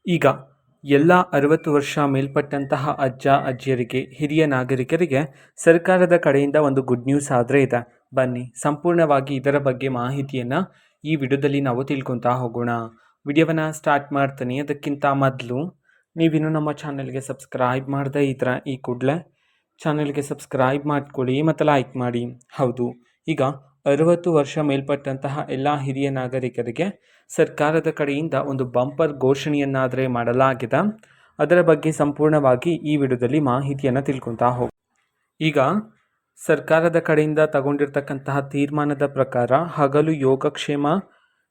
ಈಗ ಎಲ್ಲ 60 ವರ್ಷ ಮೇಲ್ಪಟ್ಟಂತಹ ಅಜ್ಜ ಅಜ್ಜಿಯರಿಗೆ ಹಿರಿಯ ನಾಗರಿಕರಿಗೆ ಸರ್ಕಾರದ ಕಡೆಯಿಂದ ಒಂದು ಗುಡ್ ನ್ಯೂಸ್ ಆದರೆ ಇದೆ. ಬನ್ನಿ ಸಂಪೂರ್ಣವಾಗಿ ಇದರ ಬಗ್ಗೆ ಮಾಹಿತಿಯನ್ನು ಈ ವಿಡಿಯೋದಲ್ಲಿ ನಾವು ತಿಳ್ಕೊತಾ ಹೋಗೋಣ. ವಿಡಿಯೋವನ್ನು ಸ್ಟಾರ್ಟ್ ಮಾಡ್ತೀನಿ. ಅದಕ್ಕಿಂತ ಮೊದಲು ನೀವಿನ್ನು ನಮ್ಮ ಚಾನಲ್ಗೆ ಸಬ್ಸ್ಕ್ರೈಬ್ ಮಾಡದೇ ಇದ್ರೆ ಈ ಕೂಡಲೇ ಚಾನಲ್ಗೆ ಸಬ್ಸ್ಕ್ರೈಬ್ ಮಾಡ್ಕೊಳ್ಳಿ ಮತ್ತು ಲೈಕ್ ಮಾಡಿ. ಹೌದು, ಈಗ 60 ವರ್ಷ ಮೇಲ್ಪಟ್ಟಂತಹ ಎಲ್ಲ ಹಿರಿಯ ನಾಗರಿಕರಿಗೆ ಸರ್ಕಾರದ ಕಡೆಯಿಂದ ಒಂದು ಬಂಪರ್ ಘೋಷಣೆಯನ್ನಾದರೆ ಮಾಡಲಾಗಿದೆ. ಅದರ ಬಗ್ಗೆ ಸಂಪೂರ್ಣವಾಗಿ ಈ ವಿಡಿಯೋದಲ್ಲಿ ಮಾಹಿತಿಯನ್ನು ತಿಳ್ಕೊತಾ ಹೋಗಿ. ಈಗ ಸರ್ಕಾರದ ಕಡೆಯಿಂದ ತಗೊಂಡಿರ್ತಕ್ಕಂತಹ ತೀರ್ಮಾನದ ಪ್ರಕಾರ ಹಗಲು ಯೋಗಕ್ಷೇಮ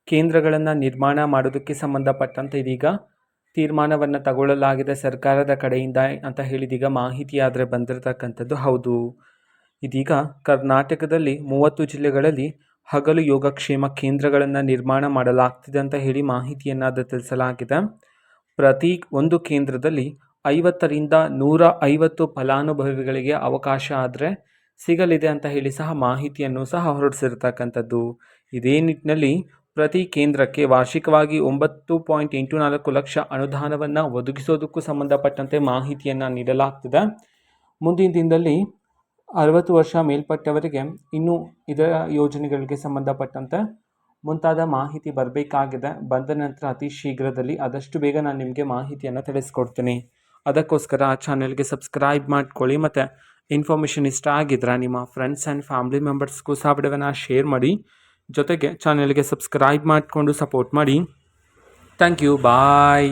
ಕೇಂದ್ರಗಳನ್ನು ನಿರ್ಮಾಣ ಮಾಡೋದಕ್ಕೆ ಸಂಬಂಧಪಟ್ಟಂತೆ ಇದೀಗ ತೀರ್ಮಾನವನ್ನು ತಗೊಳ್ಳಲಾಗಿದೆ ಸರ್ಕಾರದ ಕಡೆಯಿಂದ ಅಂತ ಹೇಳಿದೀಗ ಮಾಹಿತಿ ಆದರೆ ಬಂದಿರತಕ್ಕಂಥದ್ದು. ಹೌದು, ಇದೀಗ ಕರ್ನಾಟಕದಲ್ಲಿ 30 ಜಿಲ್ಲೆಗಳಲ್ಲಿ ಹಗಲು ಯೋಗಕ್ಷೇಮ ಕೇಂದ್ರಗಳನ್ನು ನಿರ್ಮಾಣ ಮಾಡಲಾಗ್ತಿದೆ ಅಂತ ಹೇಳಿ ಮಾಹಿತಿಯನ್ನು ತಿಳಿಸಲಾಗಿದೆ. ಪ್ರತಿ ಒಂದು ಕೇಂದ್ರದಲ್ಲಿ 50ರಿಂದ 150 ಫಲಾನುಭವಿಗಳಿಗೆ ಅವಕಾಶ ಆದರೆ ಸಿಗಲಿದೆ ಅಂತ ಹೇಳಿ ಸಹ ಮಾಹಿತಿಯನ್ನು ಸಹ ಹೊರಡಿಸಿರ್ತಕ್ಕಂಥದ್ದು. ಇದೇ ನಿಟ್ಟಿನಲ್ಲಿ ಪ್ರತಿ ಕೇಂದ್ರಕ್ಕೆ ವಾರ್ಷಿಕವಾಗಿ 9.84 ಲಕ್ಷ ಅನುದಾನವನ್ನು ಒದಗಿಸೋದಕ್ಕೂ ಸಂಬಂಧಪಟ್ಟಂತೆ ಮಾಹಿತಿಯನ್ನು ನೀಡಲಾಗ್ತಿದೆ. ಮುಂದಿನ ದಿನದಲ್ಲಿ 60 ವರ್ಷ ಮೇಲ್ಪಟ್ಟವರಿಗೆ ಇನ್ನೂ ಇದರ ಯೋಜನೆಗಳಿಗೆ ಸಂಬಂಧಪಟ್ಟಂತೆ ಮುಂತಾದ ಮಾಹಿತಿ ಬರಬೇಕಾಗಿದೆ. ಬಂದ ನಂತರ ಅತಿ ಶೀಘ್ರದಲ್ಲಿ ಆದಷ್ಟು ಬೇಗ ನಾನು ನಿಮಗೆ ಮಾಹಿತಿಯನ್ನು ತಿಳಿಸ್ಕೊಡ್ತೀನಿ. ಅದಕ್ಕೋಸ್ಕರ ಆ ಚಾನೆಲ್ಗೆ ಸಬ್ಸ್ಕ್ರೈಬ್ ಮಾಡ್ಕೊಳ್ಳಿ ಮತ್ತು ಇನ್ಫಾರ್ಮೇಷನ್ ಇಷ್ಟ ಆಗಿದ್ರೆ ನಿಮ್ಮ ಫ್ರೆಂಡ್ಸ್ ಆ್ಯಂಡ್ ಫ್ಯಾಮಿಲಿ ಮೆಂಬರ್ಸ್ಗೂ ಸಹ ವಿಡಿಯೋವನ್ನು ಶೇರ್ ಮಾಡಿ. ಜೊತೆಗೆ ಚಾನೆಲ್ಗೆ ಸಬ್ಸ್ಕ್ರೈಬ್ ಮಾಡಿಕೊಂಡು ಸಪೋರ್ಟ್ ಮಾಡಿ. Thank you, bye.